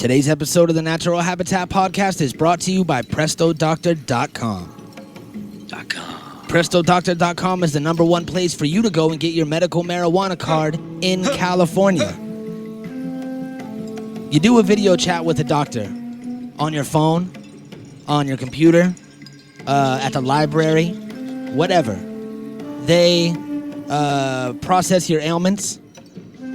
Today's episode of the Natural Habitat Podcast is brought to you by PrestoDoctor.com. PrestoDoctor.com is the #1 place for you to go and get your medical marijuana card in California. You do a video chat with a doctor on your phone, on your computer, at the library, whatever. They process your ailments,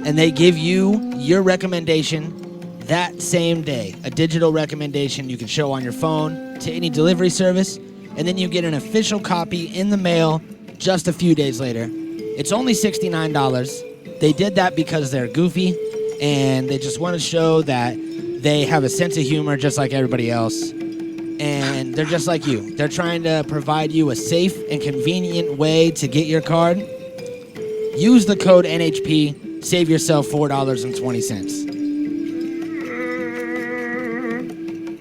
and they give you your recommendation that same day. A digital recommendation you can show on your phone to any delivery service, and then you get an official copy in the mail just a few days later. It's only $69. They did that because they're goofy, and they just want to show that they have a sense of humor just like everybody else. And they're just like you. They're trying to provide you a safe and convenient way to get your card. Use the code NHP, save yourself $4.20.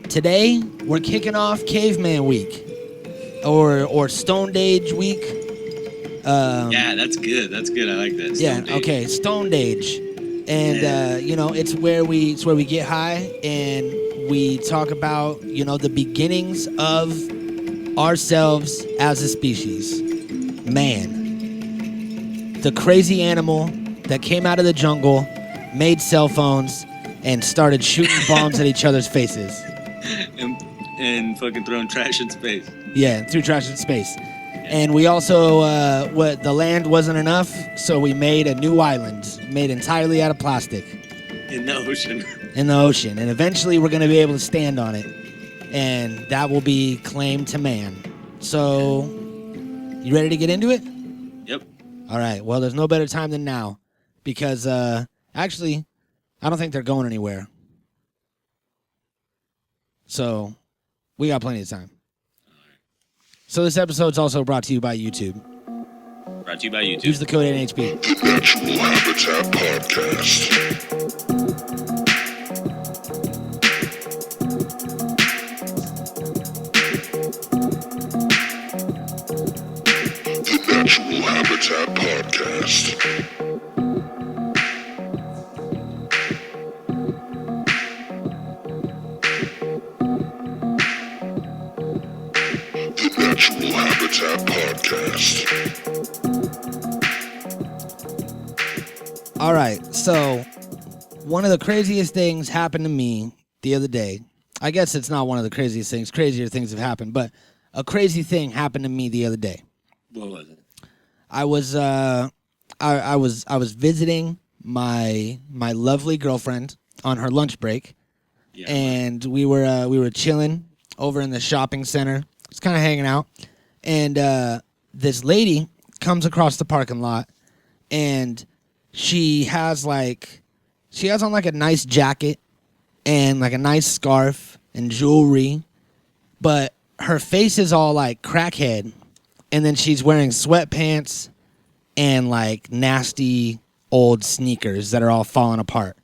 Today, we're kicking off Caveman Week, or Stoned Age Week. Yeah, that's good. That's good. I like that. Stoned Age. Okay, Stoned Age, and it's where we get high and we talk about the beginnings of ourselves as a species, man, the crazy animal that came out of the jungle, made cell phones, and started shooting bombs at each other's faces. And fucking throwing trash in space. Yeah, threw trash in space. And we also, the land wasn't enough, so we made a new island made entirely out of plastic. In the ocean. In the ocean. And eventually we're going to be able to stand on it. And that will be claimed to man. So, you ready to get into it? Yep. All right. Well, there's no better time than now. Because, actually, I don't think they're going anywhere. So, we got plenty of time. So this episode's also brought to you by YouTube. Brought to you by YouTube. Use the code NHP. The Natural Habitat Podcast. The Natural Habitat Podcast. Natural Habitat Podcast. All right, so one of the craziest things happened to me the other day. I guess it's not one of the craziest things. Crazier things have happened, but a crazy thing happened to me the other day. What was it? I was visiting my lovely girlfriend on her lunch break, and we were chilling over in the shopping center. Just kind of hanging out, and this lady comes across the parking lot, and she has on like a nice jacket and like a nice scarf and jewelry, but her face is all like crackhead, and then she's wearing sweatpants and like nasty old sneakers that are all falling apart,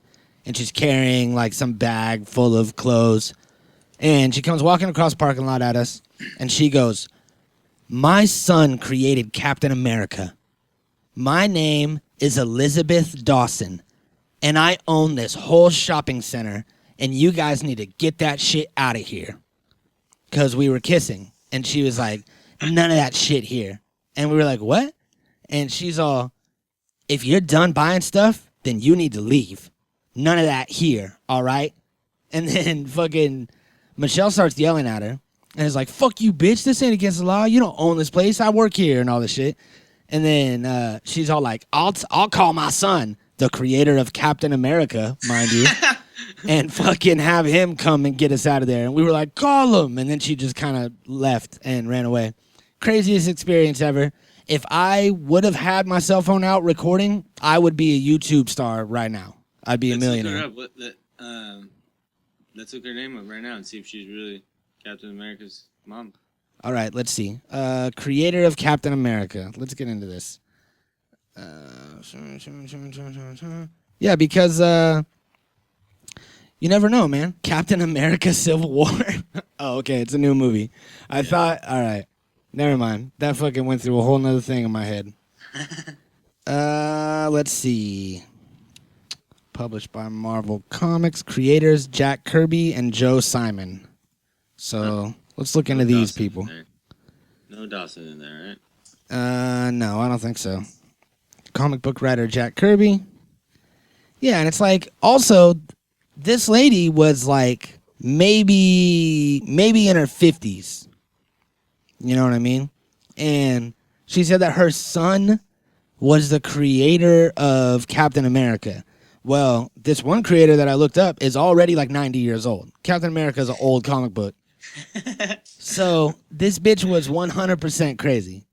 and she's carrying like some bag full of clothes, and she comes walking across the parking lot at us. And she goes, "My son created Captain America. My name is Elizabeth Dawson, and I own this whole shopping center, and you guys need to get that shit out of here." Because we were kissing, and she was like, "None of that shit here." And we were like, "What?" And she's all, "If you're done buying stuff, then you need to leave. None of that here, all right?" And then fucking Michelle starts yelling at her. And it's like, "Fuck you, bitch. This ain't against the law. You don't own this place. I work here," and all this shit. And then she's all like, I'll call my son, the creator of Captain America, mind you, and fucking have him come and get us out of there." And we were like, "Call him." And then she just kind of left and ran away. Craziest experience ever. If I would have had my cell phone out recording, I would be a YouTube star right now. I'd be a millionaire. Let's look her name up right now and see if she's really Captain America's mom. All right, let's see. Creator of Captain America. Let's get into this. Yeah, because you never know, man. Captain America Civil War. Oh, okay, it's a new movie. I thought, all right, never mind. That fucking went through a whole nother thing in my head. Let's see. Published by Marvel Comics. Creators Jack Kirby and Joe Simon. So let's look into these people. No Dawson in there, right? No, I don't think so. Comic book writer Jack Kirby. Yeah, and it's like, also, this lady was like maybe in her 50s. You know what I mean? And she said that her son was the creator of Captain America. Well, this one creator that I looked up is already like 90 years old. Captain America is an old comic book. So this bitch was 100% crazy.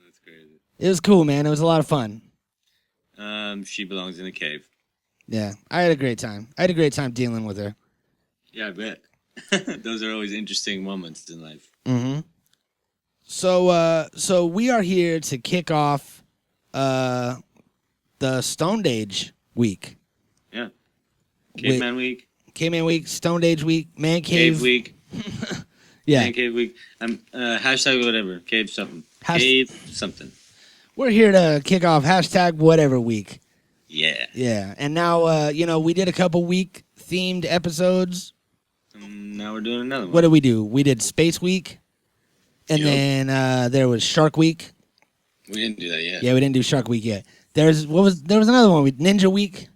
That's crazy. It was cool, man. It was a lot of fun. She belongs in a cave. Yeah, I had a great time. I had a great time dealing with her. Yeah, I bet. Those are always interesting moments in life. Mm-hmm. So we are here to kick off the Stone Age week. Yeah. Caveman week. Caveman week, Stone Age week, Man Cave week. Yeah. Man Cave week. Hashtag whatever. Cave something. Cave something. We're here to kick off hashtag whatever week. Yeah. Yeah. And now, we did a couple week themed episodes. Now we're doing another one. What did we do? We did Space Week. And then there was Shark Week. We didn't do that yet. Yeah, we didn't do Shark Week yet. There was another one with Ninja Week.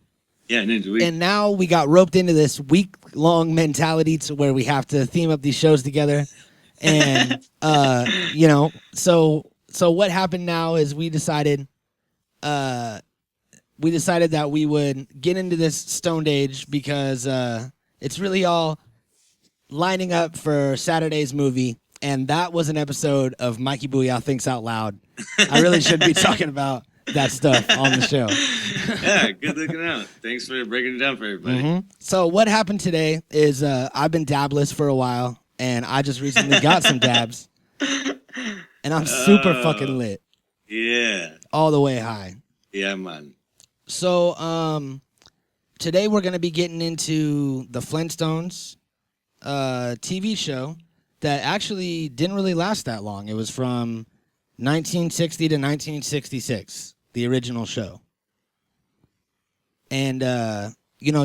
Yeah, Ninja Week. And now we got roped into this week-long mentality to where we have to theme up these shows together. And, so what happened now is we decided that we would get into this Stone Age because it's really all lining up for Saturday's movie. And that was an episode of Mikey Booyah Thinks Out Loud. I really shouldn't be talking about that stuff on the show. Yeah, good looking out. Thanks for breaking it down for everybody. Mm-hmm. So what happened today is I've been dabless for a while, and I just recently got some dabs. And I'm super fucking lit. Yeah. All the way high. Yeah, man. So today we're going to be getting into the Flintstones TV show that actually didn't really last that long. It was from 1960 to 1966, the original show. And,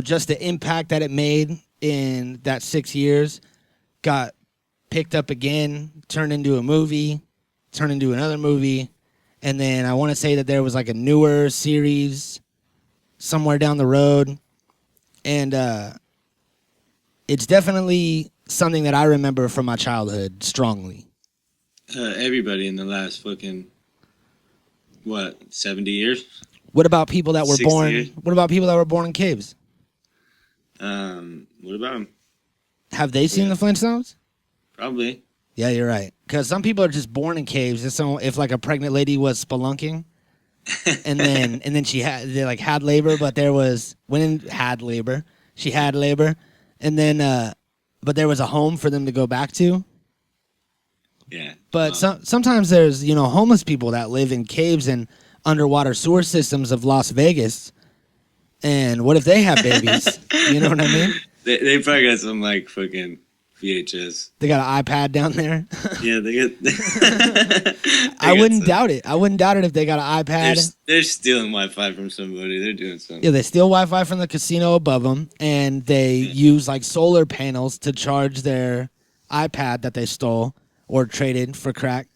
just the impact that it made in that 6 years got picked up again, turned into a movie, turned into another movie. And then I want to say that there was like a newer series somewhere down the road. And it's definitely something that I remember from my childhood strongly. Everybody in the last fucking 70 years? What about people that were 60 born? years? What about people that were born in caves? What about them? Have they seen the Flintstones? Probably. Yeah, you're right. Because some people are just born in caves. If like a pregnant lady was spelunking, and then she had labor, but she had labor, and then but there was a home for them to go back to. Yeah. But sometimes there's homeless people that live in caves and underwater sewer systems of Las Vegas. And what if they have babies? You know what I mean? They probably got some like fucking VHS. They got an iPad down there. Yeah, they got. I wouldn't doubt it. I wouldn't doubt it if they got an iPad. They're stealing Wi-Fi from somebody. They're doing something. Yeah, they steal Wi-Fi from the casino above them, and they use like solar panels to charge their iPad that they stole or traded for crack.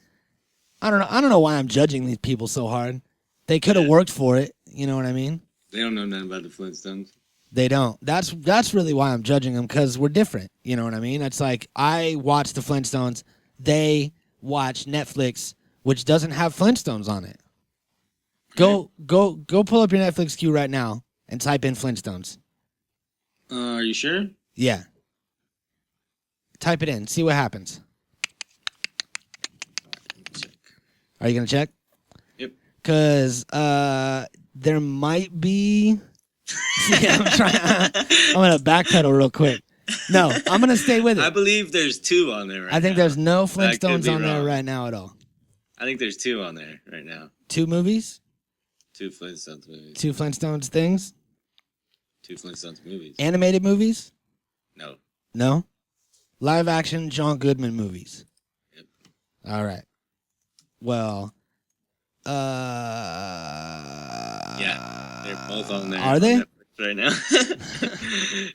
I don't know why I'm judging these people so hard. They could have worked for it. You know what I mean? They don't know nothing about the Flintstones. They don't. That's really why I'm judging them, because we're different. You know what I mean? It's like I watch the Flintstones. They watch Netflix, which doesn't have Flintstones on it. Go pull up your Netflix queue right now and type in Flintstones. Are you sure? Yeah. Type it in. See what happens. Are you going to check? Yep. Because there might be... Yeah, I'm going to backpedal real quick. No, I'm going to stay with it. I believe there's 2 on there right now. I think there's no Flintstones on there right now at all. I think there's 2 on there right now. 2 movies? 2 Flintstones movies. 2 Flintstones things? 2 Flintstones movies. Animated movies? No. No? Live action John Goodman movies? Yep. All right. Well, yeah, they're both on there. Are they? Netflix. right now.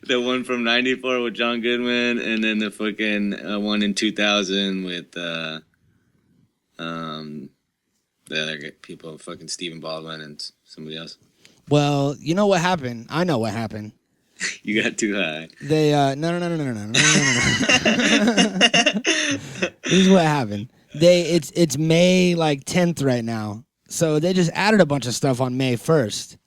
The one from '94 with John Goodman, and then the fucking one in 2000 with the other people, fucking Stephen Baldwin and somebody else. Well, you know what happened? I know what happened. You got too high. They no. This is what happened. It's May like 10th right now, so they just added a bunch of stuff on May 1st.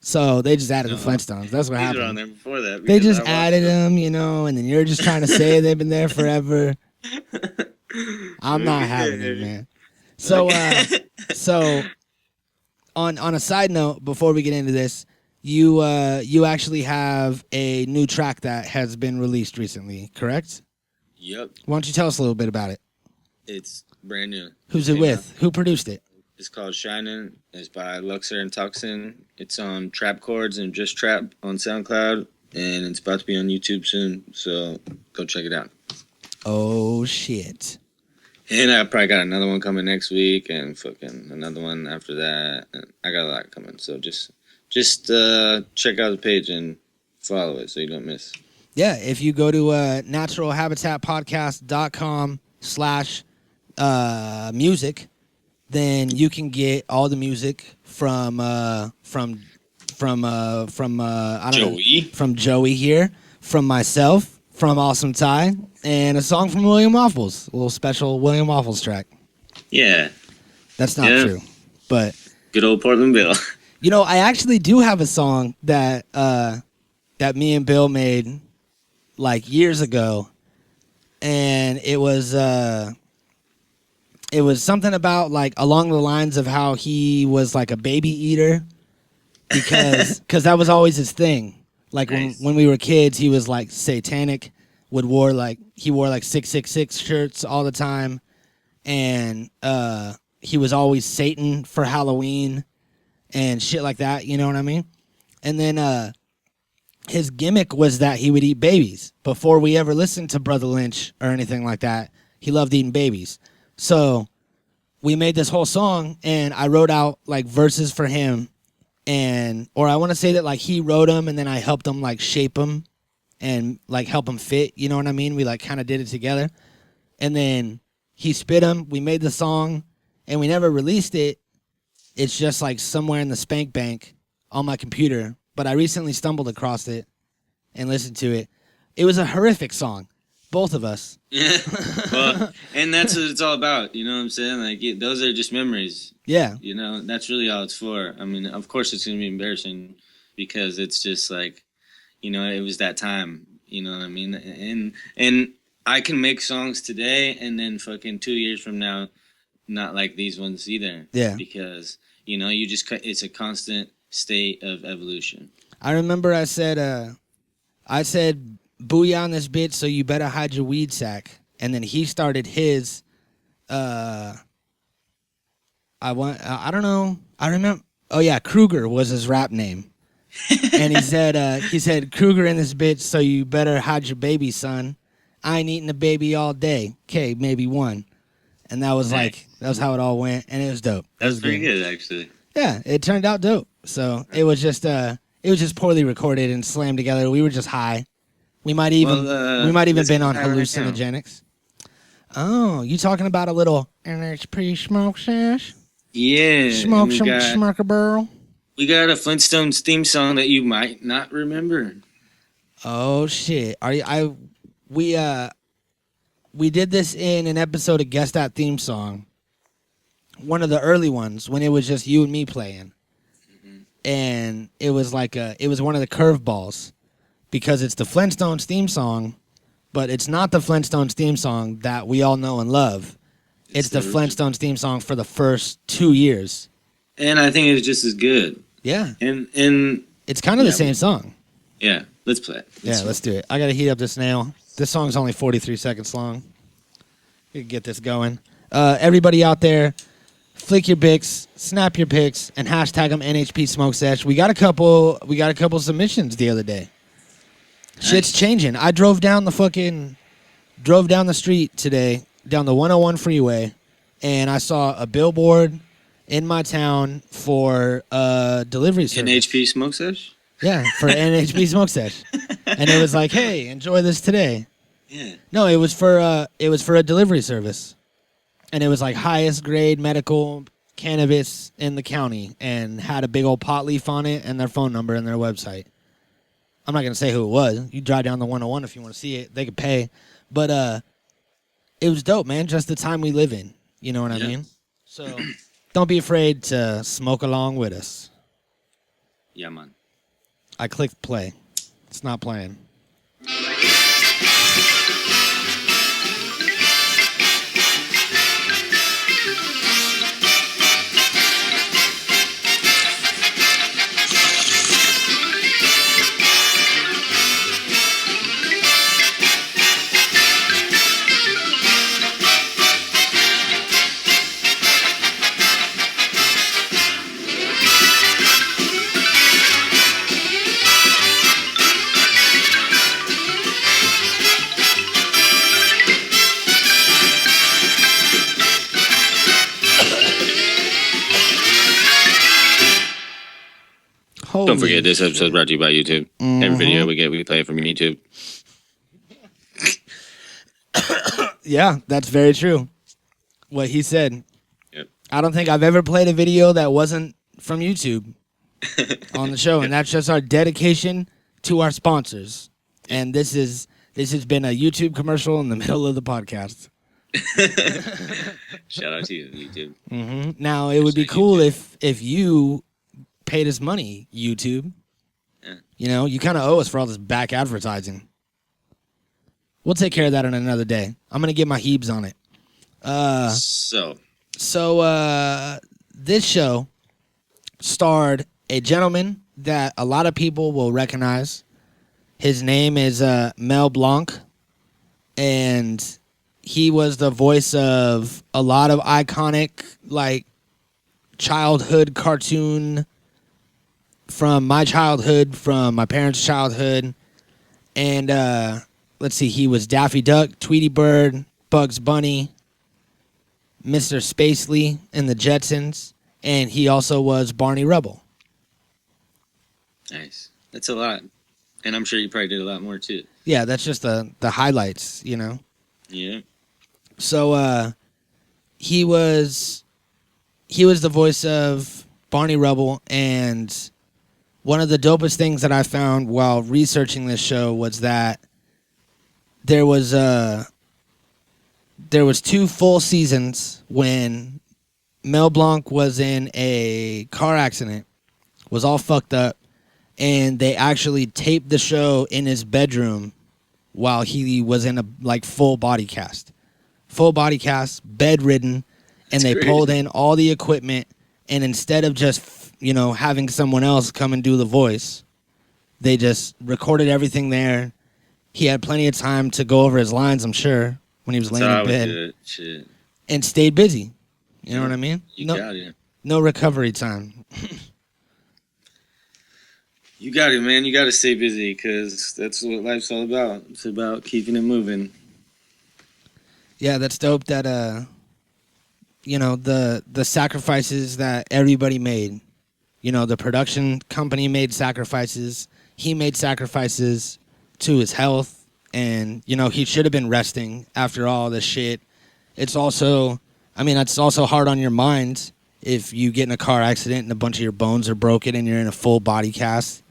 So they just added the Flintstones. That's what happened. These were on there before that. They just added them, you know, and then you're just trying to say they've been there forever. I'm not having it, man. So on a side note, before we get into this, you actually have a new track that has been released recently, correct? Yep. Why don't you tell us a little bit about it? It's brand new. Who's it with? Who produced it? It's called Shining. It's by Luxor and Toxin. It's on Trap Chords and Just Trap on SoundCloud, and it's about to be on YouTube soon, so go check it out. Oh, shit. And I probably got another one coming next week, and fucking another one after that. And I got a lot coming, so just check out the page and follow it so you don't miss. Yeah, if you go to naturalhabitatpodcast.com/music, then you can get all the music from Joey here, from myself, from Awesome Ty, and a song from William Waffles, a little special William Waffles track. Yeah. That's not true, but good old Portland Bill. You know, I actually do have a song that me and Bill made like years ago, and it was something about like along the lines of how he was like a baby eater because that was always his thing. Like nice. when we were kids, he was like satanic, he wore like 666 shirts all the time, and he was always Satan for Halloween and shit like that, you know what I mean? And then his gimmick was that he would eat babies. Before we ever listened to Brother Lynch or anything like that, he loved eating babies. So we made this whole song, and I wrote out like verses for him, or I want to say that like he wrote them, and then I helped him like shape them and like help him fit. You know what I mean? We like kind of did it together, and then he spit them. We made the song, and we never released it. It's just like somewhere in the spank bank on my computer. But I recently stumbled across it and listened to it. It was a horrific song. Both of us. Yeah. Well, and that's what it's all about. You know what I'm saying? Like, those are just memories. Yeah. You know, that's really all it's for. I mean, of course it's going to be embarrassing because it's just like, you know, it was that time. You know what I mean? And I can make songs today and then fucking 2 years from now, not like these ones either. Yeah. Because, you know, it's a constant state of evolution. I remember I said, booyah on this bitch, so you better hide your weed sack. And then he started his, I don't know. I remember. Oh yeah, Kruger was his rap name. And he said, Kruger in this bitch, so you better hide your baby, son. I ain't eating a baby all day. Okay, maybe one. And that was like, that was how it all went. And it was dope. That was pretty good, actually. Yeah, it turned out dope. So it was just poorly recorded and slammed together. We were just high. We might even been on hallucinogenics. Oh, you talking about a little NHP smoke sesh? Yeah. Smoke some smoker barrel. We got a Flintstones theme song that you might not remember. Oh shit! We did this in an episode of Guess That Theme Song. One of the early ones when it was just you and me playing, and it was like it was one of the curveballs because it's the Flintstones theme song, but it's not the Flintstones theme song that we all know and love. It's the Flintstones theme song for the first 2 years. And I think it's just as good. Yeah. And it's kind of the same song. Yeah, let's play it. Let's do it. I got to heat up this nail. This song's only 43 seconds long. We can get this going. Everybody out there, flick your bics, snap your pics, and hashtag them NHP Smoke Sesh. We got a couple submissions the other day. Nice. Shit's changing. I drove down the street today, down the 101 freeway, and I saw a billboard in my town for delivery service. NHP Smoke Sesh? Yeah, for NHP Smoke Sesh. And it was like, hey, enjoy this today. Yeah. No, it was for a delivery service. And it was like highest grade medical cannabis in the county and had a big old pot leaf on it and their phone number and their website. I'm not going to say who it was. You drive down the 101 if you want to see it. They could pay. But it was dope, man. Just the time we live in. You know what I mean? So don't be afraid to smoke along with us. Yeah, man. I clicked play. It's not playing. Don't forget, this episode is brought to you by YouTube. Every video we play it from YouTube. Yeah, that's very true. What he said. Yep. I don't think I've ever played a video that wasn't from YouTube on the show, and that's just our dedication to our sponsors. And this has been a YouTube commercial in the middle of the podcast. Shout out to you, YouTube. Mm-hmm. Now, it would be cool if you paid us money, YouTube. Yeah. You know, you kind of owe us for all this back advertising. We'll take care of that on another day. I'm going to get my Hebes on it. So this show starred a gentleman that a lot of people will recognize. His name is Mel Blanc, and he was the voice of a lot of iconic, like, childhood cartoon from my childhood, from my parents' childhood. And let's see, he was Daffy Duck, Tweety Bird, Bugs Bunny, Mr. Spacely in the Jetsons, and he also was Barney Rubble. Nice. That's a lot. And I'm sure you probably did a lot more too. Yeah, that's just the highlights, you know? Yeah. So he was the voice of Barney Rubble, and one of the dopest things that I found while researching this show was that there was 2 full seasons when Mel Blanc was in a car accident, was all fucked up, and they actually taped the show in his bedroom while he was in a full body cast, bedridden, and they pulled in all the equipment, and instead of just having someone else come and do the voice, they just recorded everything there. He had plenty of time to go over his lines, I'm sure, when he was laying in bed. Shit. And stayed busy. You know what I mean? You got it. No recovery time. You got it, man. You got to stay busy because that's what life's all about. It's about keeping it moving. Yeah, that's dope that, the sacrifices that everybody made. The production company made sacrifices. He made sacrifices to his health. And, he should have been resting after all this shit. It's also hard on your mind if you get in a car accident and a bunch of your bones are broken and you're in a full body cast.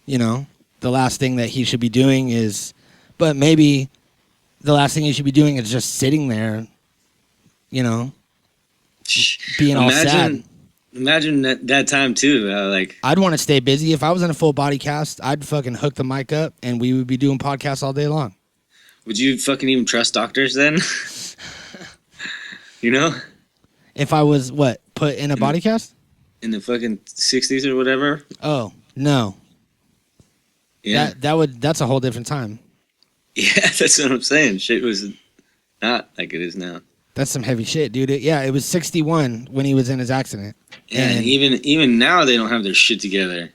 The last thing that he should be doing is, but maybe the last thing he should be doing is just sitting there, being all sad. Imagine that time too. I'd want to stay busy. If I was in a full body cast, I'd fucking hook the mic up and we would be doing podcasts all day long. Would you fucking even trust doctors then? If I was put in a body cast? In the fucking 60s or whatever? Oh, no. Yeah. That's a whole different time. Yeah, that's what I'm saying. Shit was not like it is now. That's some heavy shit, dude. It was 61 when he was in his accident. Yeah, and even now they don't have their shit together.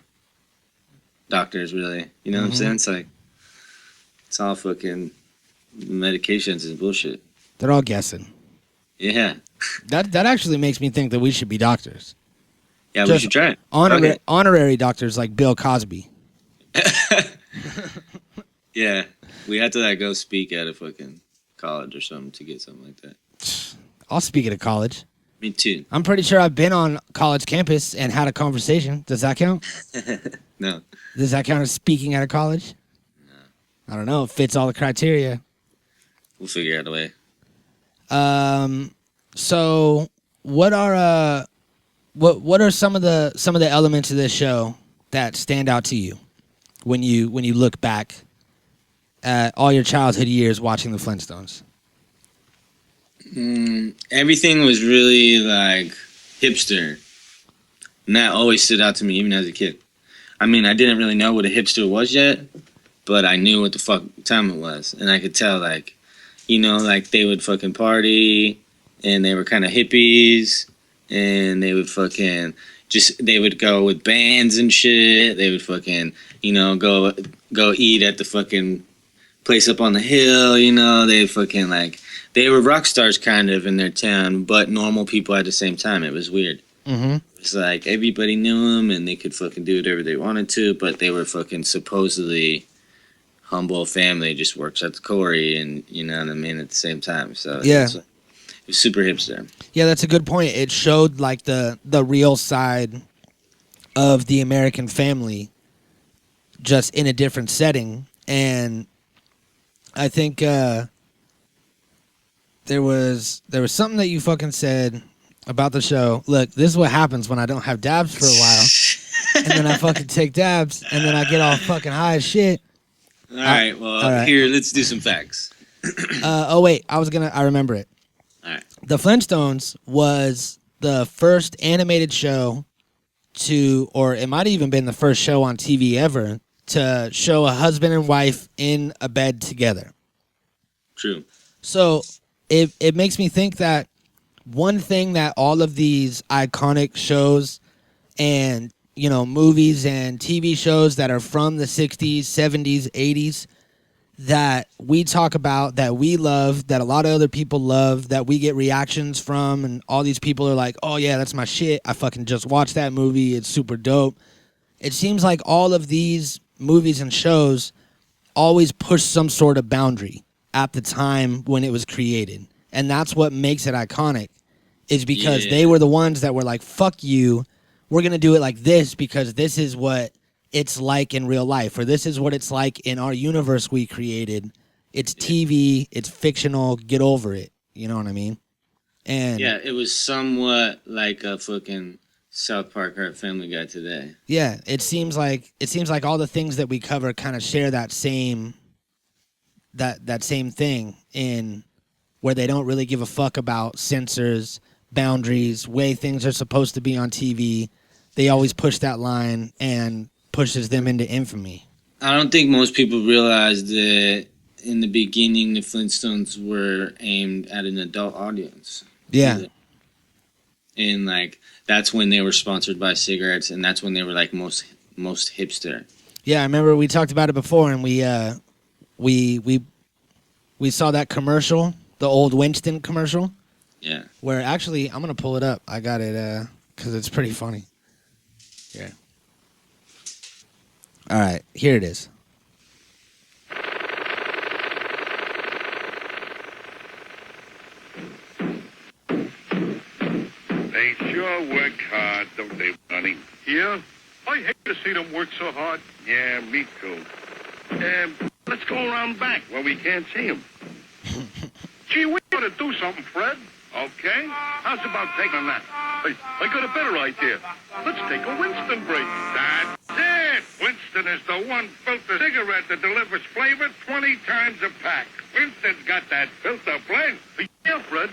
Doctors, really. You know what I'm saying? It's like, it's all fucking medications and bullshit. They're all guessing. Yeah. That actually makes me think that we should be doctors. Yeah, we should try it. Honorary doctors like Bill Cosby. Yeah, we had to like go speak at a fucking college or something to get something like that. I'll speak at a college. Me too. I'm pretty sure I've been on college campus and had a conversation. Does that count? No. Does that count as speaking at a college? No. I don't know. It fits all the criteria. We'll figure out a way. So what are some of the elements of this show that stand out to you when you look back at all your childhood years watching the Flintstones? Everything was really like hipster, and that always stood out to me even as a kid. I mean, I didn't really know what a hipster was yet, but I knew what the fuck time it was, and I could tell like, you know, like they would fucking party, and they were kind of hippies, and they would fucking they would go with bands and shit. They would fucking, you know, go eat at the fucking place up on the hill, you know. They fucking like, they were rock stars kind of in their town, but normal people at the same time. It was weird. Mm-hmm. It's like everybody knew them and they could fucking do whatever they wanted to, but they were fucking supposedly humble family, just works at the quarry, and you know what I mean, at the same time. So yeah, it was super hipster. Yeah, that's a good point. It showed like the real side of the American family, just in a different setting. And I think there was something that you fucking said about the show. Look, this is what happens when I don't have dabs for a while, and then I fucking take dabs, and then I get all fucking high as shit. All right, well, here, let's do some facts. Oh wait, I remember it. All right. The Flintstones was the first animated show or it might have even been the first show on TV ever to show a husband and wife in a bed together. True. So it makes me think that one thing that all of these iconic shows and, you know, movies and TV shows that are from the 60s, 70s, 80s that we talk about, that we love, that a lot of other people love, that we get reactions from, and all these people are like, oh yeah, that's my shit. I fucking just watched that movie. It's super dope. It seems like all of these movies and shows always push some sort of boundary at the time when it was created. And that's what makes it iconic, is because they were the ones that were like, fuck you, we're going to do it like this because this is what it's like in real life, or this is what it's like in our universe we created. It's TV, it's fictional, get over it. You know what I mean? And yeah, it was somewhat like a fucking South Park or Family Guy today. Yeah, it seems like all the things that we cover kind of share that same thing, in where they don't really give a fuck about censors, boundaries, way things are supposed to be on TV. They always push that line and pushes them into infamy. I don't think most people realize that in the beginning the Flintstones were aimed at an adult audience. Yeah. And like that's when they were sponsored by cigarettes, and that's when they were like most hipster. Yeah, I remember we talked about it before, and we saw that commercial, the old Winston commercial. Yeah. Where actually, I'm gonna pull it up. I got it because it's pretty funny. Yeah. All right, here it is. They sure work hard, don't they, Bunny? Yeah? I hate to see them work so hard. Yeah, me too. Let's go around back where we can't see them. Gee, we ought to do something, Fred. Okay? How's about taking a nap? Hey, I got a better idea. Let's take a Winston break. That's it! Winston is the one filter cigarette that delivers flavor 20 times a pack. Winston's got that filter blend. Yeah, Fred.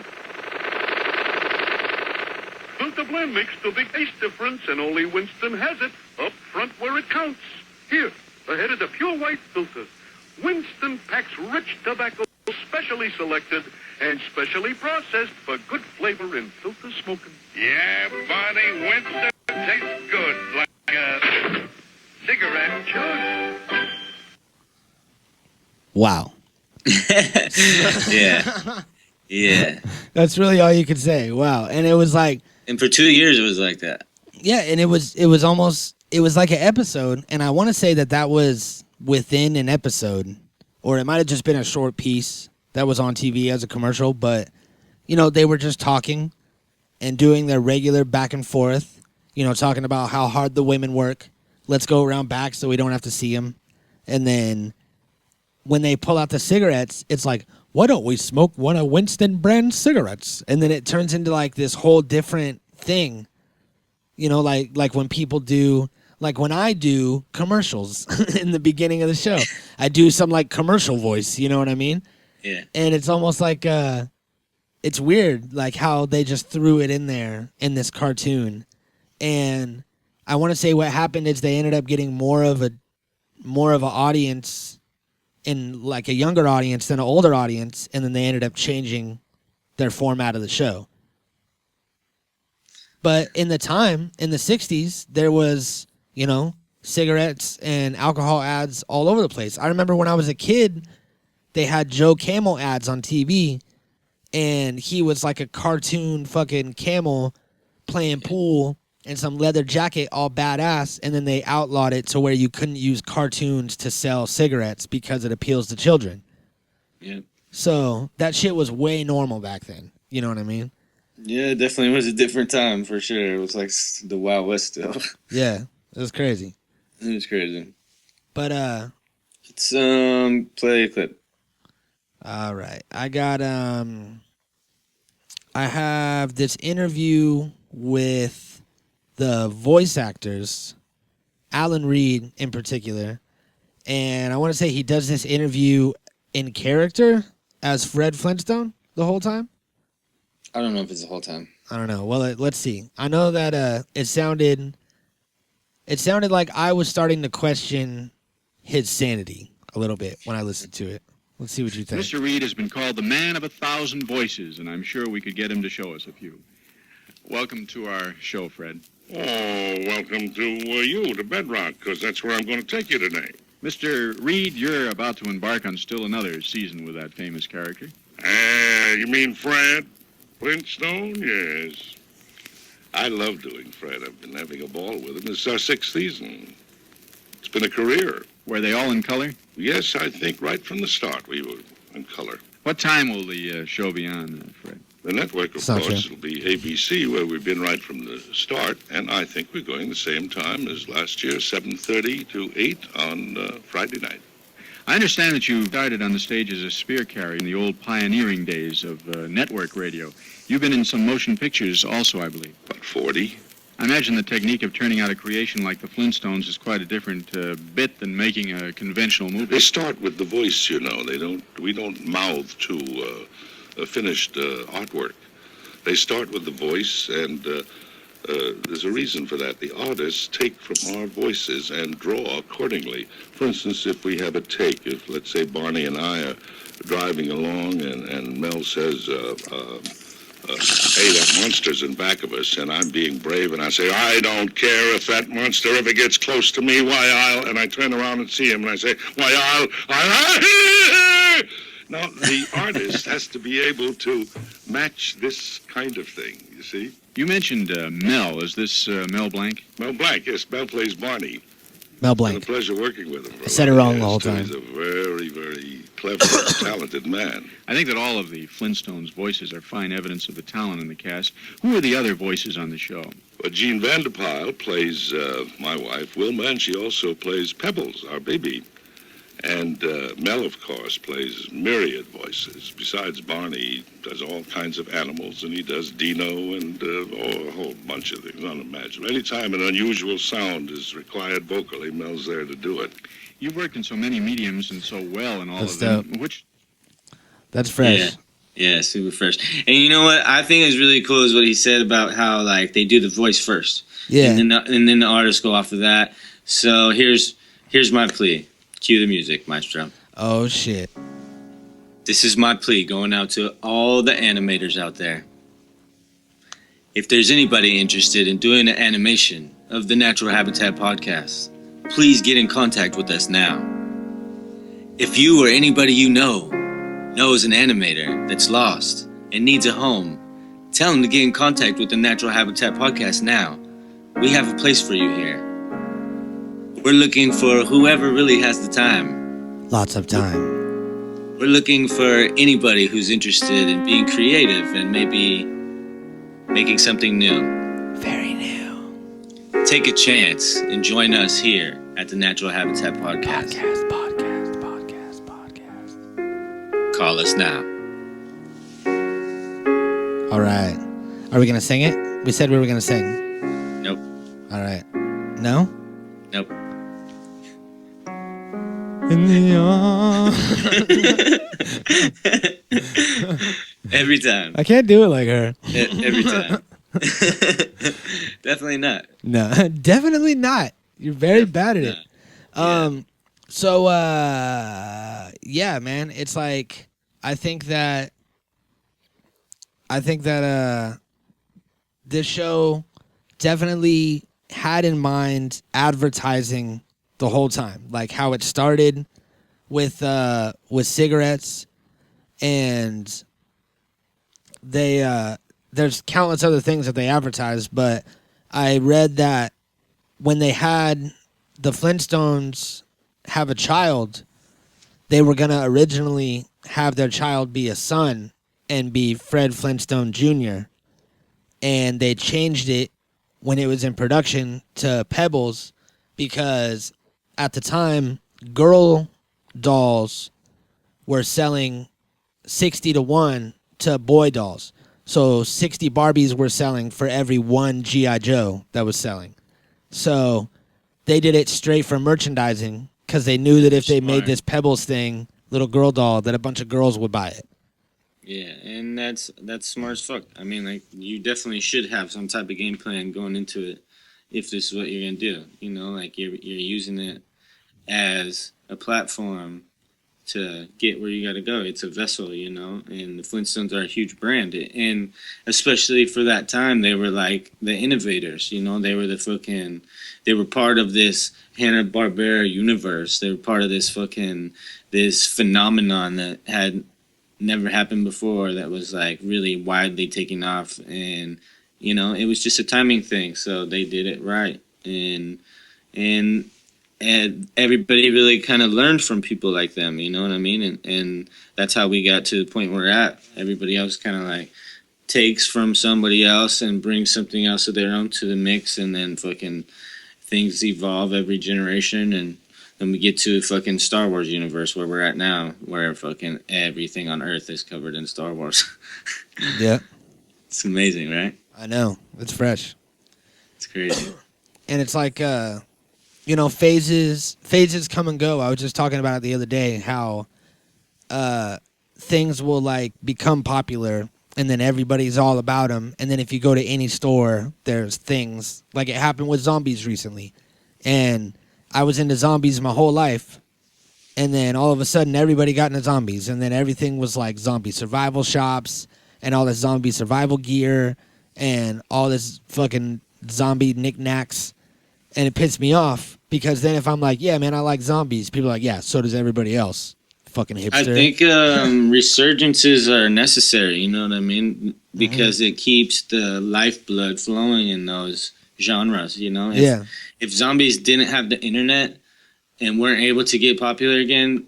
Filter blend makes the big taste difference, and only Winston has it up front where it counts. Here, ahead of the pure white filter. Winston packs rich tobacco, specially selected and specially processed for good flavor in filter smoking. Yeah, Bunny, Winston tastes good like a cigarette should. Wow. Yeah. Yeah. That's really all you could say. Wow. And it was like, and for 2 years it was like that. Yeah, and it was almost it was like an episode, and I want to say that was within an episode, or it might have just been a short piece that was on TV as a commercial, but, you know, they were just talking and doing their regular back and forth, you know, talking about how hard the women work. Let's go around back so we don't have to see them. And then when they pull out the cigarettes, it's like, why don't we smoke one of Winston brand cigarettes? And then it turns into like this whole different thing, you know, like when people do, like when I do commercials in the beginning of the show, I do some like commercial voice, you know what I mean? Yeah. And it's almost like, it's weird, like how they just threw it in there in this cartoon. And I want to say what happened is they ended up getting more of an audience, in like a younger audience than an older audience, and then they ended up changing their format of the show. But in the time, in the 60s, there was, you know, cigarettes and alcohol ads all over the place. I remember when I was a kid, they had Joe Camel ads on TV, and he was like a cartoon fucking camel playing pool in some leather jacket, all badass, and then they outlawed it to where you couldn't use cartoons to sell cigarettes because it appeals to children. Yeah. So that shit was way normal back then. You know what I mean? Yeah, it definitely was a different time for sure. It was like the Wild West still. Yeah, it was crazy. It was crazy. But let's play a clip. All right, I have this interview with the voice actors, Alan Reed in particular, and I want to say he does this interview in character as Fred Flintstone the whole time. I don't know if it's the whole time. I don't know. Well, let's see. I know that it sounded like I was starting to question his sanity a little bit when I listened to it. Let's see what you think. Mr. Reed has been called the man of 1,000 voices, and I'm sure we could get him to show us a few. Welcome to our show, Fred. Oh, welcome to you, to Bedrock, because that's where I'm going to take you today. Mr. Reed, you're about to embark on still another season with that famous character. You mean Fred Flintstone? Yes. I love doing Fred. I've been having a ball with him. This is our 6th season. It's been a career. Were they all in color? Yes, I think right from the start we were in color. What time will the show be on, Fred? The network, of course, will be ABC, where we've been right from the start, and I think we're going the same time as last year, 7:30 to 8 on Friday night. I understand that you started on the stage as a spear carrier in the old pioneering days of network radio. You've been in some motion pictures also, I believe. About 40. I imagine the technique of turning out a creation like the Flintstones is quite a different bit than making a conventional movie. They start with the voice, you know. We don't mouth to finished artwork. They start with the voice, and there's a reason for that. The artists take from our voices and draw accordingly. For instance, if we have a take, if let's say Barney and I are driving along and Mel says, hey, that monster's in back of us, and I'm being brave, and I say, I don't care if that monster ever gets close to me, and I turn around and see him, and I say, Now, the artist has to be able to match this kind of thing, you see? You mentioned Mel. Is this Mel Blanc? Mel Blanc, yes. Mel plays Barney. Mel It's Blanc. been a pleasure working with him. I said it wrong the whole time. He's a very, very clever, talented man. I think that all of the Flintstones' voices are fine evidence of the talent in the cast. Who are the other voices on the show? Well, Jean Vanderpyle plays my wife, Wilma, and she also plays Pebbles, our baby. And Mel, of course, plays myriad voices. Besides Barney, he does all kinds of animals, and he does Dino and a whole bunch of things, unimaginable. Anytime an unusual sound is required vocally, Mel's there to do it. You've worked in so many mediums and so well in all That's of them. dope. Which That's fresh. Yeah, super fresh. And you know what I think is really cool is what he said about how like they do the voice first. Yeah. And then the artists go off of that. So here's my plea. Cue the music, Maestro. Oh, shit. This is my plea going out to all the animators out there. If there's anybody interested in doing an animation of the Natural Habitat podcast, please get in contact with us now. If you or anybody you know knows an animator that's lost and needs a home, tell them to get in contact with the Natural Habitat podcast now. We have a place for you here. We're looking for whoever really has the time. Lots of time. We're looking for anybody who's interested in being creative and maybe making something new. Very new. Take a chance and join us here at the Natural Habitat Podcast. Podcast. Call us now. All right. Are we going to sing it? We said we were going to sing. Nope. All right. No? Nope. In the arms. Every time. I can't do it like her. Every time. Definitely not. No, definitely not. You're very bad at it. So yeah, man, it's like I think that this show definitely had in mind advertising the whole time, like how it started with cigarettes, and there's countless other things that they advertised, but I read that when they had the Flintstones have a child, they were going to originally have their child be a son and be Fred Flintstone Jr., and they changed it when it was in production to Pebbles because at the time, girl dolls were selling 60 to 1 to boy dolls. So 60 Barbies were selling for every one G.I. Joe that was selling. So they did it straight for merchandising because they knew that if they made this Pebbles thing, little girl doll, that a bunch of girls would buy it. Yeah, and that's smart as fuck. I mean, like, you definitely should have some type of game plan going into it if this is what you're gonna do. You know, like you're using it as a platform to get where you got to go. It's a vessel, you know, and the Flintstones are a huge brand. And especially for that time, they were like the innovators, you know, they were part of this Hanna-Barbera universe. They were part of this phenomenon that had never happened before, that was like really widely taking off. And, you know, it was just a timing thing. So they did it right. And everybody really kind of learned from people like them, you know what I mean? And that's how we got to the point we're at. Everybody else kind of like takes from somebody else and brings something else of their own to the mix, and then fucking things evolve every generation, and then we get to fucking Star Wars universe where we're at now, where fucking everything on Earth is covered in Star Wars. Yeah. It's amazing, right? I know. It's fresh. It's crazy. And it's like, you know, phases come and go. I was just talking about it the other day, how things will like become popular and then everybody's all about them. And then if you go to any store, there's things like it happened with zombies recently. And I was into zombies my whole life. And then all of a sudden everybody got into zombies. And then everything was like zombie survival shops and all this zombie survival gear and all this fucking zombie knickknacks. And it pissed me off because then if I'm like, yeah, man, I like zombies, people are like, yeah, so does everybody else. Fucking hipster. I think resurgences are necessary, you know what I mean? Because it keeps the lifeblood flowing in those genres, you know? If zombies didn't have the internet and weren't able to get popular again,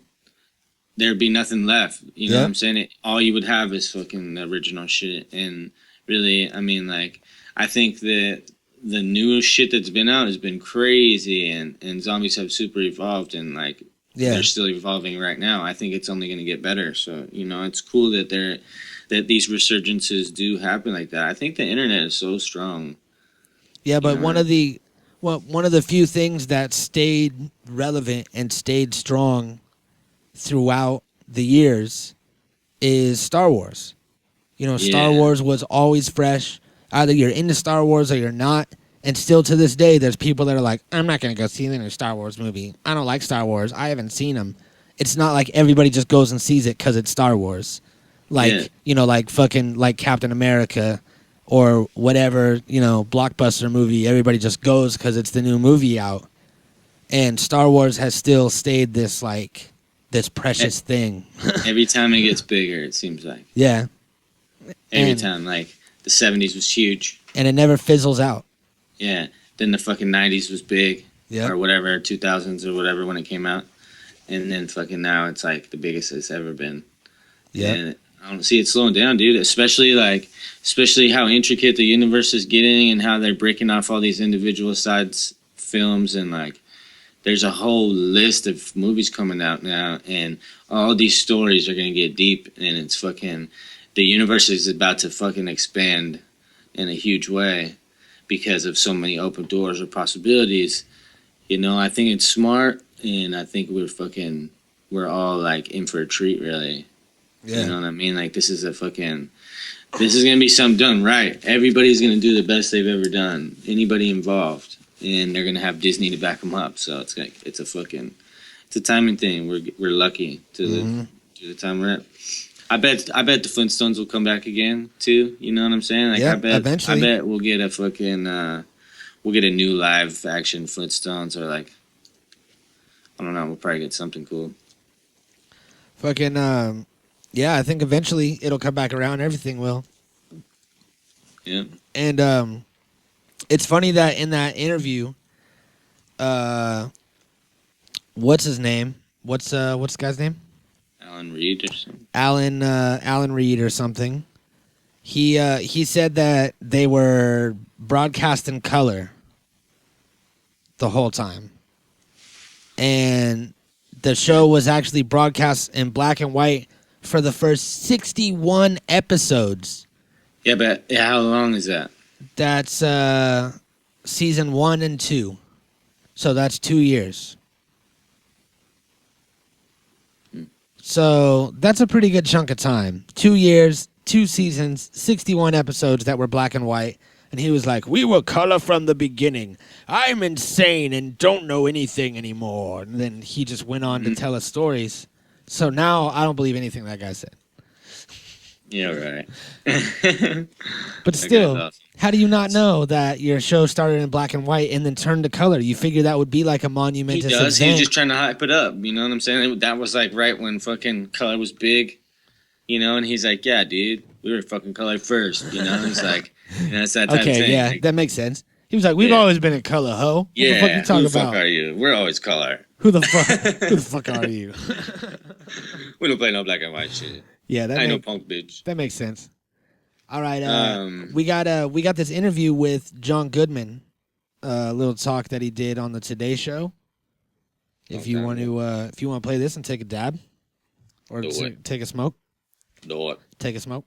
there'd be nothing left. You know what I'm saying? All you would have is fucking the original shit. And really, I mean, like, I think that the new shit that's been out has been crazy, and zombies have super evolved, and like they're still evolving right now. I think it's only going to get better. So, you know, it's cool that these resurgences do happen like that. I think the internet is so strong. Yeah, but one of the few things that stayed relevant and stayed strong throughout the years is Star Wars. You know, Star Wars was always fresh. Either you're into Star Wars or you're not. And still to this day, there's people that are like, I'm not going to go see the new Star Wars movie. I don't like Star Wars. I haven't seen them. It's not like everybody just goes and sees it because it's Star Wars. Like, you know, like fucking like Captain America or whatever, you know, blockbuster movie. Everybody just goes because it's the new movie out. And Star Wars has still stayed this, like, this precious thing. Every time it gets bigger, it seems like. Yeah. Every time, like, the 70s was huge. And it never fizzles out. Yeah. Then the fucking 90s was big. or whatever, 2000s or whatever when it came out. And then fucking now it's like the biggest it's ever been. Yeah. And I don't see it slowing down, dude. Especially how intricate the universe is getting and how they're breaking off all these individual sides films, and like there's a whole list of movies coming out now, and all these stories are gonna get deep, and it's fucking the universe is about to fucking expand in a huge way because of so many open doors or possibilities. You know, I think it's smart, and I think we're all like in for a treat, really. Yeah. You know what I mean? Like this is gonna be something done right. Everybody's gonna do the best they've ever done. Anybody involved, and they're gonna have Disney to back them up. So it's like it's a timing thing. We're lucky to the time we're at. I bet the Flintstones will come back again too. You know what I'm saying? Like eventually. I bet we'll get a fucking we'll get a new live action Flintstones, or like I don't know. We'll probably get something cool. Fucking yeah, I think eventually it'll come back around. Everything will. Yeah. And it's funny that in that interview, what's his name? What's the guy's name? Alan Reed or something. Alan Reed or something. He said that they were broadcast in color the whole time, and the show was actually broadcast in black and white for the first 61 episodes. Yeah, but how long is that? That's season 1 and 2, so that's 2 years. So that's a pretty good chunk of time. 2 years, 2 seasons, 61 episodes that were black and white. And he was like, we were color from the beginning. I'm insane and don't know anything anymore. And then he just went on to tell us stories. So now I don't believe anything that guy said. Yeah, right. But still, how do you not know that your show started in black and white and then turned to color? You figure that would be like a monumentous event. He does. He's just trying to hype it up. You know what I'm saying? That was like right when fucking color was big. You know, and he's like, yeah, dude, we were fucking color first. You know, and it's like, that's that type of thing. Okay, yeah, like, that makes sense. He was like, we've always been in color, ho. What the fuck you talking who the about? fuck are you? We're always color. Who the fuck are you? We don't play no black and white shit. Yeah, I ain't no punk bitch. That makes sense. All right, we got this interview with John Goodman, a little talk that he did on the Today Show. If you want to play this and take a dab, or take a smoke. Do it. Take a smoke.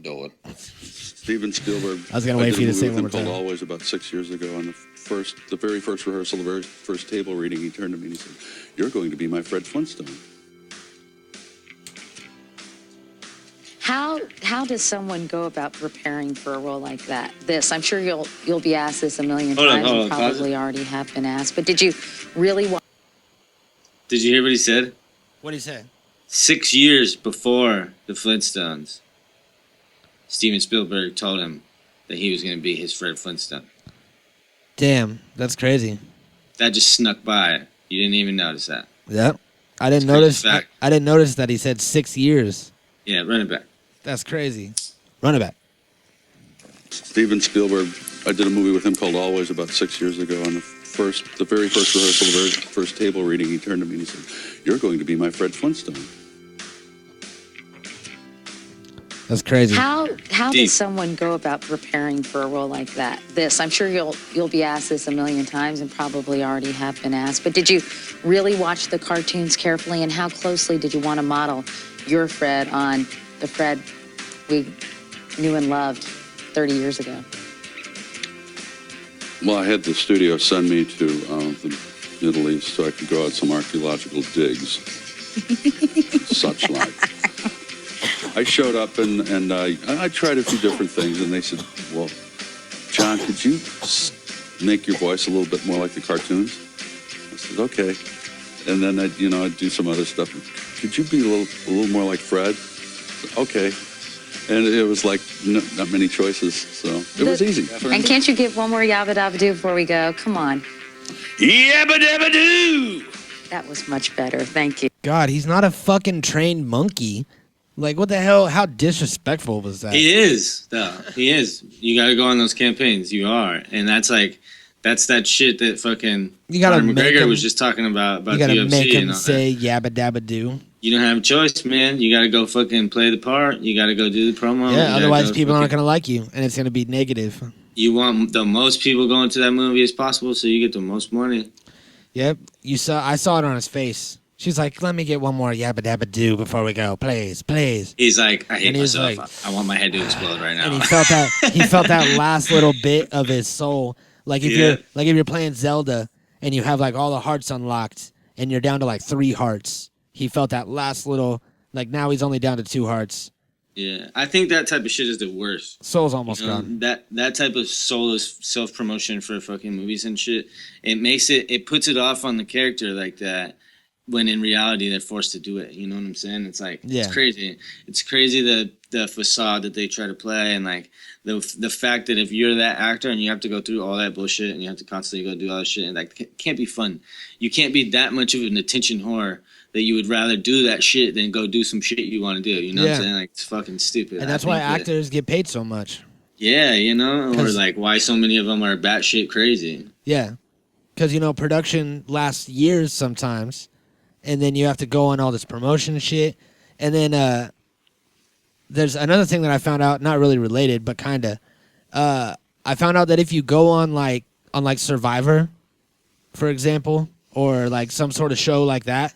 Do it. Steven Spielberg. I was gonna wait for you to say it one more time. Always about 6 years ago on the very first rehearsal, the very first table reading, he turned to me and he said, "You're going to be my Fred Flintstone." How does someone go about preparing for a role like that? I'm sure you'll be asked this a million times. You probably already have been asked. But did you really want? Did you hear what he said? What did he say? 6 years before the Flintstones, Steven Spielberg told him that he was going to be his Fred Flintstone. Damn, that's crazy. That just snuck by. You didn't even notice that. Yep. I didn't notice. I didn't notice that he said 6 years. Yeah, run it back. That's crazy. Run it back. Steven Spielberg. I did a movie with him called Always about 6 years ago. On the very first rehearsal, the very first table reading, he turned to me and he said, "You're going to be my Fred Flintstone." That's crazy. How does someone go about preparing for a role like that? I'm sure you'll be asked this a million times and probably already have been asked. But did you really watch the cartoons carefully, and how closely did you want to model your Fred on the Fred we knew and loved 30 years ago? Well, I had the studio send me to the Middle East so I could go out some archaeological digs, such like. I showed up and I tried a few different things, and they said, "Well, John, could you make your voice a little bit more like the cartoons?" I said, "Okay." And then I'd do some other stuff. "Could you be a little more like Fred?" I said, "Okay." And it was like not many choices, so it was easy. And can't you give one more yabba dabba doo before we go? Come on. Yabba dabba doo! That was much better. Thank you. God, he's not a fucking trained monkey. Like, what the hell? How disrespectful was that? He is, though. He is. You got to go on those campaigns. You are. And that's like, That's that shit that fucking You gotta Conor make McGregor him, was just talking about you gotta UFC make him and all say that. yabba dabba do. You don't have a choice, man. You gotta go fucking play the part. You gotta go do the promo. Yeah, otherwise people aren't gonna like you, and it's gonna be negative. You want the most people going to that movie as possible, so you get the most money. Yep, I saw it on his face. She's like, let me get one more yabba dabba do before we go, please, please. He's like, I hate And he's myself. like- I want my head to explode right now. And he felt that last little bit of his soul. Like if you're playing Zelda and you have like all the hearts unlocked and you're down to like 3 hearts. He felt that last little, like now he's only down to 2 hearts. Yeah, I think that type of shit is the worst. Soul's almost You know, gone. that type of soulless self-promotion for fucking movies and shit, it puts it off on the character like that, when in reality they're forced to do it. You know what I'm saying? It's like, Yeah. it's crazy. It's crazy the facade that they try to play, and like the fact that if you're that actor and you have to go through all that bullshit and you have to constantly go do all that shit, and like it can't be fun. You can't be that much of an attention whore that you would rather do that shit than go do some shit you want to do. You know what I'm saying? Like, it's fucking stupid. And that's why actors get paid so much. Yeah, you know, or 'Cause- like why so many of them are batshit crazy. Yeah. Because, production lasts years sometimes. And then you have to go on all this promotion shit. And then there's another thing that I found out, not really related, but kind of. I found out that if you go on like Survivor, for example, or like some sort of show like that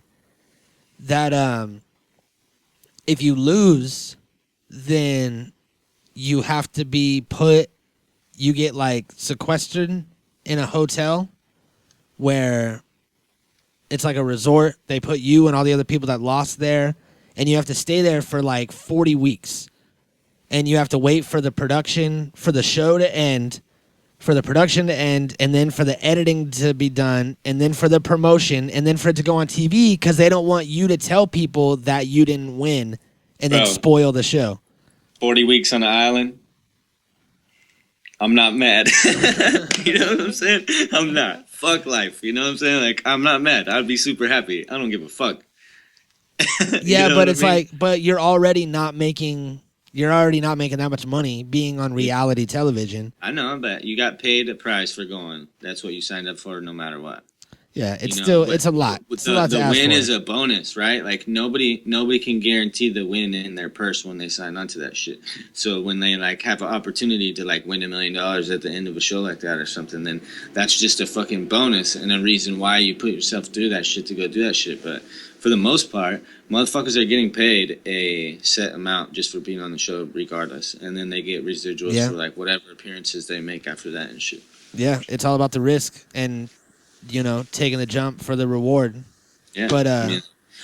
if you lose, then you have to be you get like sequestered in a hotel where it's like a resort. They put you and all the other people that lost there, and you have to stay there for like 40 weeks. And you have to wait for the production, for the show to end, and then for the editing to be done, and then for the promotion, and then for it to go on TV, because they don't want you to tell people that you didn't win and then Bro. spoil the show. 40 weeks on the island. I'm not mad. You know what I'm saying? I'm not. Fuck life. You know what I'm saying? Like, I'm not mad. I'd be super happy. I don't give a fuck. Yeah, You know but what it's I mean? like, but you're already not making that much money being on reality television. I know, but you got paid a price for going. That's what you signed up for no matter what. Yeah, it's You know, still, but it's a lot. It's a lot to the ask win for. is a bonus, right? Like nobody can guarantee the win in their purse when they sign on to that shit. So when they like have an opportunity to like win $1 million at the end of a show like that or something, then that's just a fucking bonus and a reason why you put yourself through that shit to go do that shit. But for the most part, motherfuckers are getting paid a set amount just for being on the show regardless, and then they get residuals for like whatever appearances they make after that and shit. Yeah, it's all about the risk and taking the jump for the reward. Yeah, but I mean,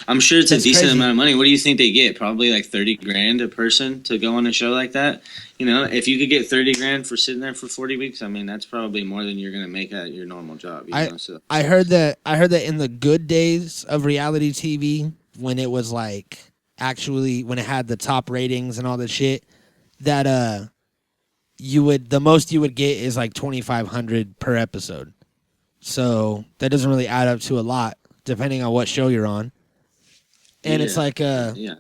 I'm sure it's a that's decent crazy. amount of money. What do you think they get? Probably like $30,000 a person to go on a show like that. If you could get $30,000 for sitting there for 40 weeks, I mean that's probably more than you're gonna make at your normal job. So I heard that in the good days of reality TV, when it was like actually when it had the top ratings and all that shit, that the most you would get is like $2,500 per episode. So that doesn't really add up to a lot, depending on what show you're on. And it's like, it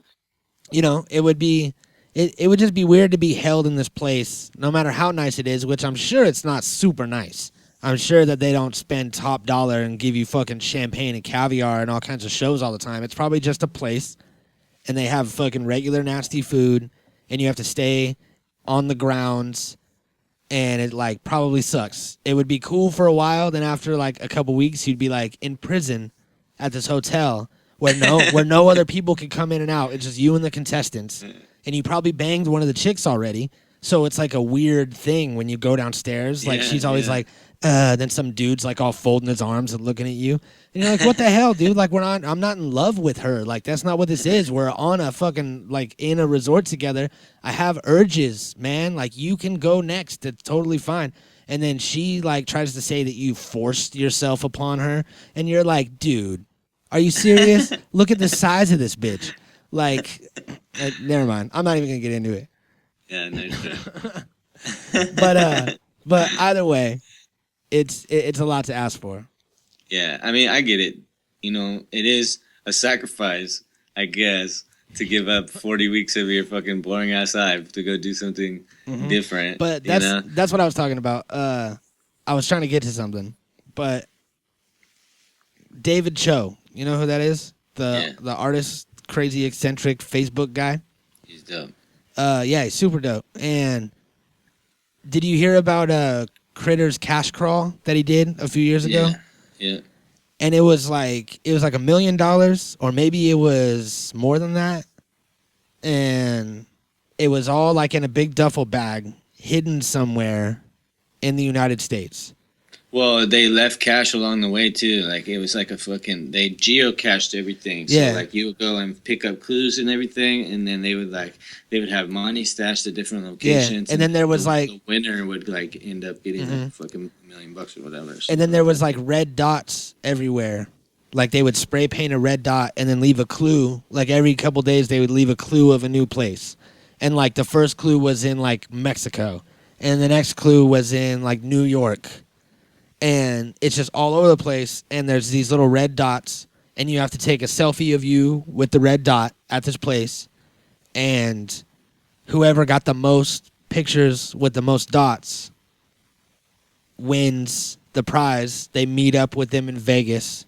would just be weird to be held in this place, no matter how nice it is, which I'm sure it's not super nice. I'm sure that they don't spend top dollar and give you fucking champagne and caviar and all kinds of shows all the time. It's probably just a place, and they have fucking regular nasty food, and you have to stay on the grounds, and it like probably sucks. It would be cool for a while, then after like a couple weeks, you'd be like in prison at this hotel where no other people can come in and out. It's just you and the contestants, and you probably banged one of the chicks already. So it's like a weird thing when you go downstairs. Like she's always like, then some dude's like all folding his arms and looking at you, and you're like, what the hell, dude? Like I'm not in love with her. Like that's not what this is. We're on a fucking like in a resort together. I have urges, man. Like you can go next. It's totally fine. And then she like tries to say that you forced yourself upon her, and you're like, dude, are you serious? Look at the size of this bitch. Like, never mind. I'm not even gonna get into it. yeah, no shit. But either way, it's a lot to ask for. Yeah, I mean, I get it. It is a sacrifice, I guess, to give up 40 weeks of your fucking boring ass life to go do something different. But that's what I was talking about. I was trying to get to something, but David Cho, you know who that is? The artist, crazy eccentric Facebook guy. He's dope. Yeah, he's super dope. And did you hear about Critter's cash crawl that he did a few years ago? Yeah. And it was like $1 million, or maybe it was more than that. And it was all like in a big duffel bag, hidden somewhere in the United States. Well, they left cash along the way too. Like it was like they geocached everything. So like you would go and pick up clues and everything, and then they would have money stashed at different locations. And then there was the winner would like end up getting like fucking $1 million or whatever. And then there was like red dots everywhere. Like they would spray paint a red dot and then leave a clue. Like every couple days they would leave a clue of a new place. And like the first clue was in like Mexico, and the next clue was in like New York. And it's just all over the place, and there's these little red dots, and you have to take a selfie of you with the red dot at this place, and whoever got the most pictures with the most dots wins the prize. They meet up with them in Vegas,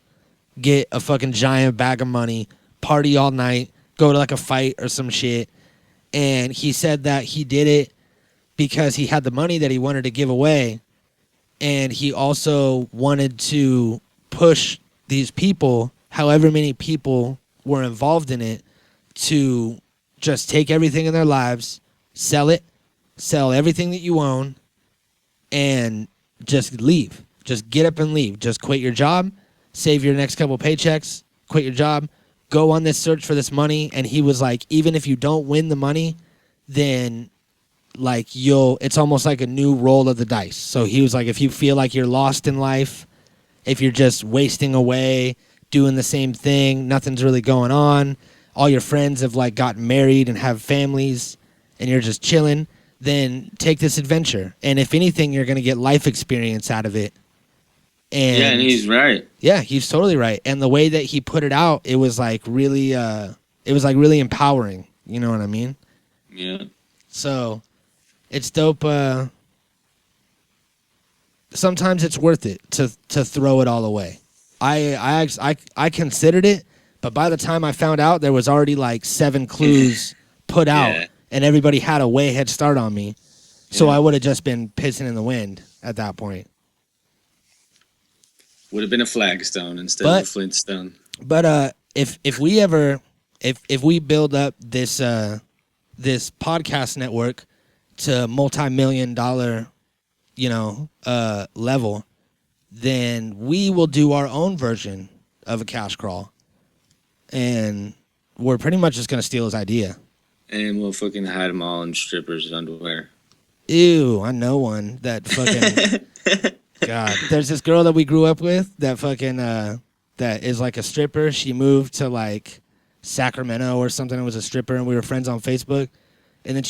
get a fucking giant bag of money, party all night, go to like a fight or some shit. And he said that he did it because he had the money that he wanted to give away. And he also wanted to push these people, however many people were involved in it, to just take everything in their lives, sell everything that you own, and just leave. Just get up and leave. Just quit your job, save your next couple paychecks, quit your job, go on this search for this money. And he was like, even if you don't win the money, then like it's almost like a new roll of the dice. So he was like, if you feel like you're lost in life, if you're just wasting away, doing the same thing, nothing's really going on, all your friends have like gotten married and have families, and you're just chilling, then take this adventure. And if anything, you're going to get life experience out of it. And he's right. Yeah, he's totally right. And the way that he put it out, it was like really empowering. You know what I mean? Yeah. So it's dope. Sometimes it's worth it to throw it all away. I considered it, but by the time I found out, there was already like 7 clues put out, and everybody had a way head start on me. So I would have just been pissing in the wind at that point. Would have been a flagstone instead of a Flintstone. But if we build up this this podcast network to multi-million-dollar, level, then we will do our own version of a cash crawl, and we're pretty much just gonna steal his idea. And we'll fucking hide them all in strippers' underwear. Ew, I know one that fucking. God, there's this girl that we grew up with that fucking that is like a stripper. She moved to like Sacramento or something and was a stripper, and we were friends on Facebook. And then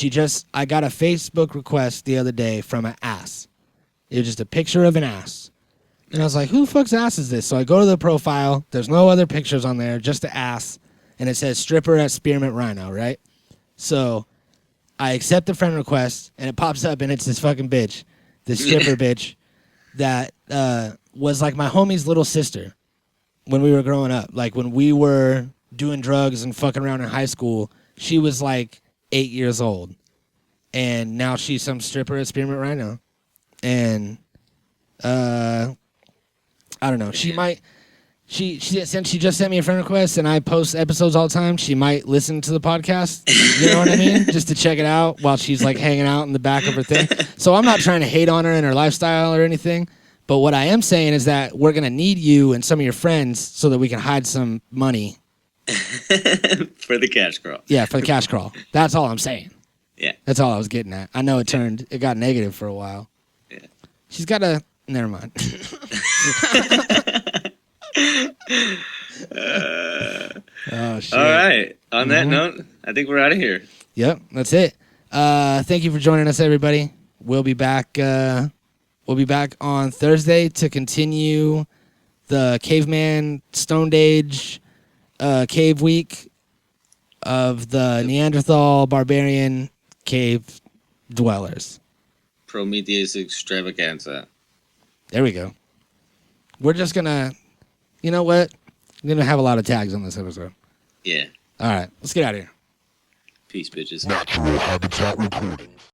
I got a Facebook request the other day from an ass. It was just a picture of an ass. And I was like, who the fuck's ass is this? So I go to the profile. There's no other pictures on there, just the ass. And it says stripper at Spearmint Rhino, right? So I accept the friend request, and it pops up, and it's this fucking bitch, this stripper bitch that was like my homie's little sister when we were growing up. Like when we were doing drugs and fucking around in high school, she was like 8 years old, and now she's some stripper at Spearmint Rhino. And I don't know. She might. Since she just sent me a friend request and I post episodes all the time, she might listen to the podcast. You know what I mean? Just to check it out while she's like hanging out in the back of her thing. So I'm not trying to hate on her and her lifestyle or anything. But what I am saying is that we're gonna need you and some of your friends so that we can hide some money. For the cash crawl. Yeah, for the cash crawl. That's all I'm saying. Yeah. That's all I was getting at. I know it got negative for a while. Yeah. She's got a... Never mind. Oh, shit. All right. On that note, I think we're out of here. Yep, that's it. Thank you for joining us, everybody. We'll be back. We'll be back on Thursday to continue the Caveman Stone Age Cave Week of the Neanderthal Barbarian Cave Dwellers. Prometheus Extravaganza. There we go. We're just gonna, you know what? We're gonna have a lot of tags on this episode. Yeah. All right, let's get out of here. Peace, bitches. Natural Habitat Recordings.